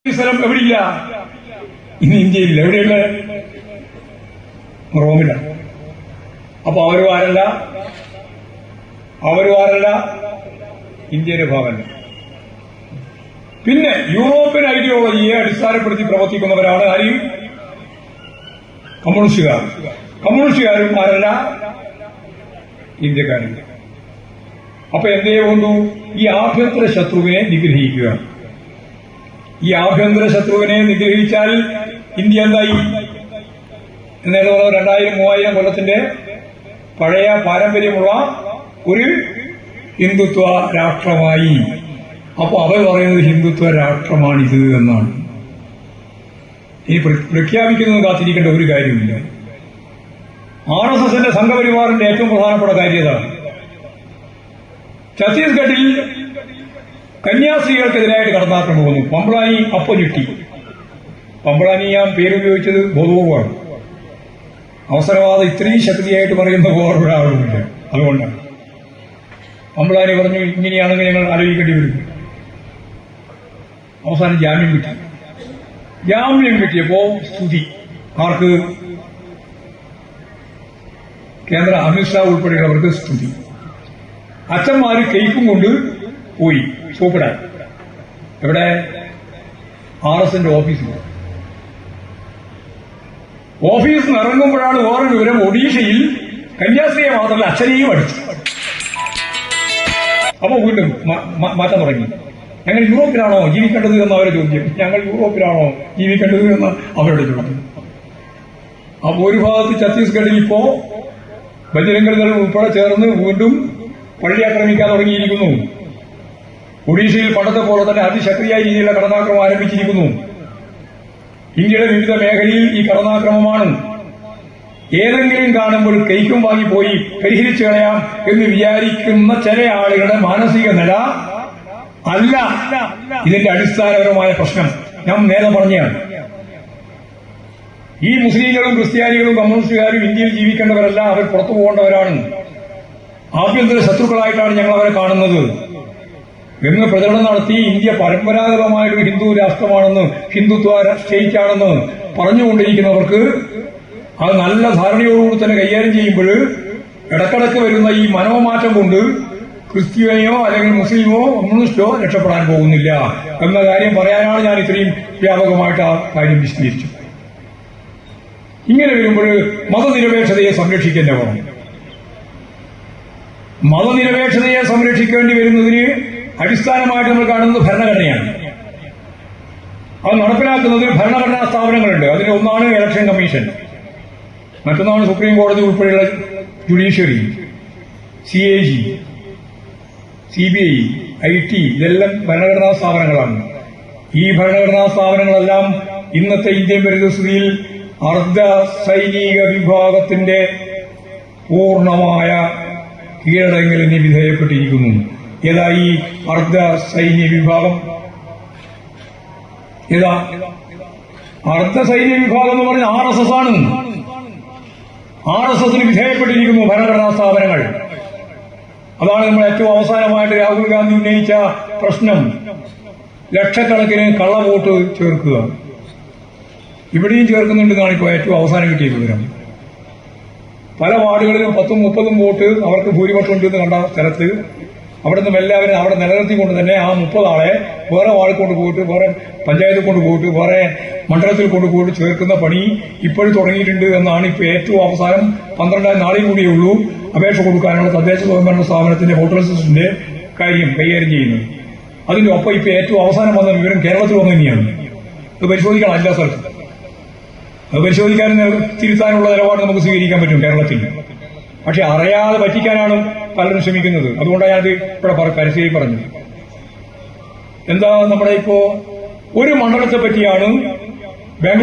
സ്ഥലം എവിടെയില്ല, ഇന്ന് ഇന്ത്യയിൽ എവിടെയുള്ള റോമിലാണ്. അപ്പൊ അവരും ആരല്ല, ഇന്ത്യയുടെ ഭാഗമല്ല. പിന്നെ ഐഡിയോളജിയെ അടിസ്ഥാനപ്പെടുത്തി പ്രവർത്തിക്കുന്നവരാണ് ആരും കമ്മ്യൂണിസ്റ്റുകാരും ആരല്ല, ഇന്ത്യക്കാരില്ല. അപ്പൊ എന്തേ കൊണ്ടു ഈ ആഭ്യന്തര ശത്രുവിനെ നിഗ്രഹിക്കുക. ഈ ആഭ്യന്തര ശത്രുവിനെ നിഗ്രഹിച്ചാൽ ഇന്ത്യ എന്തായി? എന്നേതോ 2000-3000 കൊല്ലത്തിന്റെ പഴയ പാരമ്പര്യമുള്ള ഒരു ഹിന്ദുത്വ രാഷ്ട്രമായി. അപ്പൊ അവർ പറയുന്നത് ഹിന്ദുത്വ രാഷ്ട്രമാണിത് എന്നാണ്. ഇനി പ്രഖ്യാപിക്കുന്നത് കാത്തിരിക്കേണ്ട ഒരു കാര്യമില്ല. RSSന്റെ സംഘപരിവാറിന്റെ ഏറ്റവും പ്രധാനപ്പെട്ട കാര്യതാണ് ഛത്തീസ്ഗഡിൽ കന്യാസ്ത്രീകൾക്കെതിരായിട്ട് കടന്നാക്രമണം വന്നു. പമ്പളാനി അപ്പം ഞെട്ടി. പമ്പളാനി ഞാൻ പേരുപയോഗിച്ചത് ബോധപൂർവമാണ്. അവസരവാദം ഇത്രയും ശക്തിയായിട്ട് പറയുന്ന വേറൊരാളുമില്ല. അതുകൊണ്ടാണ് പമ്പളാനി പറഞ്ഞു ഇങ്ങനെയാണെങ്കിൽ ഞങ്ങൾ ആലോചിക്കേണ്ടി വരും. അവസാനം ജാമ്യം കിട്ടിയപ്പോ സ്തുതി ആർക്ക്? കേന്ദ്ര അമിത്ഷാ ഉൾപ്പെടെയുള്ളവർക്ക് സ്തുതി. അച്ഛന്മാര് കേക്കും കൊണ്ട് പോയി സോപ്പിടാൻ. എവിടെ? RSSന്റെ ഓഫീസിൽ നിന്ന് ഇറങ്ങുമ്പോഴാണ് വേറെ വിവരം. ഒഡീഷയിൽ കന്യാസ്ത്രീയെ മാത്രമല്ല അച്ഛനെയും അടിച്ചു. അപ്പൊ വീണ്ടും മാറ്റാൻ തുടങ്ങി. ഞങ്ങൾ യൂറോപ്പിലാണോ ജീവിക്കേണ്ടത് എന്ന അവരെ ചോദ്യം. ഞങ്ങൾ യൂറോപ്പിലാണോ ജീവിക്കേണ്ടത് എന്ന് അവരുടെ ചോദ്യം. അപ്പൊ ഒരു ഭാഗത്ത് ഛത്തീസ്ഗഡിൽ ഇപ്പോ ബജരംഗദൾ ഉൾപ്പെടെ ചേർന്ന് വീണ്ടും പള്ളി ആക്രമിക്കാൻ തുടങ്ങിയിരിക്കുന്നു. ഒഡീഷയിൽ പണ്ടത്തെ പോലെ തന്നെ അതിശക്തിയായ രീതിയിലുള്ള കടന്നാക്രമം ആരംഭിച്ചിരിക്കുന്നു. ഇന്ത്യയുടെ വിവിധ മേഖലയിൽ ഈ കടന്നാക്രമമാണ്. ഏതെങ്കിലും കാണുമ്പോൾ കൈക്കും വാങ്ങിപ്പോയി പരിഹരിച്ചു കളയാം എന്ന് വിചാരിക്കുന്ന ചില ആളുകളുടെ മാനസിക നില അല്ല ഇതിന്റെ അടിസ്ഥാനപരമായ പ്രശ്നം. ഞാൻ നേരെ പറഞ്ഞാണ്, ഈ മുസ്ലിങ്ങളും ക്രിസ്ത്യാനികളും കമ്മ്യൂണിസ്റ്റുകാരും ഇന്ത്യയിൽ ജീവിക്കേണ്ടവരല്ല, അവർ പുറത്തു പോകേണ്ടവരാണ്. ആഭ്യന്തര ശത്രുക്കളായിട്ടാണ് ഞങ്ങൾ അവരെ കാണുന്നത് എന്ന് പ്രചരണം നടത്തി ഇന്ത്യ പരമ്പരാഗതമായൊരു ഹിന്ദു രാഷ്ട്രമാണെന്ന്, ഹിന്ദുത്വ സ്റ്റേറ്റാണെന്ന് പറഞ്ഞുകൊണ്ടിരിക്കുന്നവർക്ക് അത് നല്ല ധാരണയോടുകൂടി തന്നെ കൈകാര്യം ചെയ്യുമ്പോൾ ഇടക്കിടക്ക് വരുന്ന ഈ മനോമാറ്റം കൊണ്ട് ക്രിസ്ത്യാനിയോ അല്ലെങ്കിൽ മുസ്ലിമോ കമ്മ്യൂണിസ്റ്റോ രക്ഷപ്പെടാൻ പോകുന്നില്ല എന്ന കാര്യം പറയാനാണ് ഞാൻ ഇത്രയും വ്യാപകമായിട്ട് ആ കാര്യം വിശദീകരിച്ചു. ഇങ്ങനെ വരുമ്പോൾ മതനിരപേക്ഷതയെ സംരക്ഷിക്കേണ്ട വേണം. മതനിരപേക്ഷതയെ സംരക്ഷിക്കേണ്ടി വരുന്നതിന് അടിസ്ഥാനമായിട്ട് നമ്മൾ കാണുന്നത് ഭരണഘടനയാണ്. അത് നടപ്പിലാക്കുന്നതിന് ഭരണഘടനാ സ്ഥാപനങ്ങളുണ്ട്. അതിൽ ഒന്നാണ് ഇലക്ഷൻ കമ്മീഷൻ, മറ്റൊന്നാണ് സുപ്രീം കോടതി ഉൾപ്പെടെയുള്ള ജുഡീഷ്യറി, CAG, CBI, IT, ഇതെല്ലാം ഭരണഘടനാ സ്ഥാപനങ്ങളാണ്. ഈ ഭരണഘടനാ സ്ഥാപനങ്ങളെല്ലാം ഇന്നത്തെ ഇന്ത്യൻ പരിസ്ഥിതിയിൽ അർദ്ധ സൈനിക വിഭാഗത്തിന്റെ പൂർണ്ണമായ കീഴടങ്ങലിന് വിധേയപ്പെട്ടിരിക്കുന്നു. ഏതാ ഈ അർദ്ധ സൈന്യ വിഭാഗം? ഏതാ അർദ്ധ സൈന്യ വിഭാഗം എന്ന് പറഞ്ഞ RSS ആണ്. RSSന് വിധേയപ്പെട്ടിരിക്കുന്നു ഭരണഘടനാ സ്ഥാപനങ്ങൾ. അതാണ് നമ്മൾ ഏറ്റവും അവസാനമായിട്ട് രാഹുൽ ഗാന്ധി ഉന്നയിച്ച പ്രശ്നം. ലക്ഷക്കണക്കിന് കള്ളവോട്ട് ചേർക്കുക. ഇവിടെയും ചേർക്കുന്നുണ്ടെന്നാണ് ഇപ്പോൾ ഏറ്റവും അവസാനം കിട്ടിയ വിവരം. പല വാർഡുകളിലും 10-30 വോട്ട് അവർക്ക് ഭൂരിപക്ഷം ഉണ്ടെന്ന് കണ്ട സ്ഥലത്ത് അവിടെ നിന്നും എല്ലാവരും അവിടെ നിലനിർത്തിക്കൊണ്ട് തന്നെ ആ 30 ആളെ വേറെ വാർഡ് കൊണ്ടുപോയിട്ട്, വേറെ പഞ്ചായത്തിൽ കൊണ്ടുപോയിട്ട്, വേറെ മണ്ഡലത്തിൽ കൊണ്ടുപോയിട്ട് ചേർക്കുന്ന പണി ഇപ്പോഴും തുടങ്ങിയിട്ടുണ്ട് എന്നാണ് ഇപ്പോൾ ഏറ്റവും അവസാനം 12 നാളെയും കൂടിയേ ഉള്ളൂ അപേക്ഷ കൊടുക്കാനുള്ള തദ്ദേശ സ്വയംഭരണ സ്ഥാപനത്തിന്റെ വോട്ടർ ലിസ്റ്റിന്റെ കാര്യം കൈകാര്യം ചെയ്യുന്നത്. അതിന്റെ ഒപ്പം ഇപ്പോൾ ഏറ്റവും അവസാനം വന്ന വിവരം കേരളത്തിൽ വന്നു തന്നെയാണ്. അത് പരിശോധിക്കണം എല്ലാ സ്ഥലത്തും. അത് പരിശോധിക്കാനും തിരുത്താനുള്ള നിലപാട് നമുക്ക് സ്വീകരിക്കാൻ പറ്റും കേരളത്തിൽ. പക്ഷെ അറിയാതെ പറ്റിക്കാനാണ് പലരും ശ്രമിക്കുന്നത്. അതുകൊണ്ടാണ് ഞാനത് ഇവിടെ പരസ്യമായി പറഞ്ഞത്. എന്താ നമ്മുടെ ഇപ്പോ ഒരു മണ്ഡലത്തെ പറ്റിയാണ് ബാംഗ്ലൂർ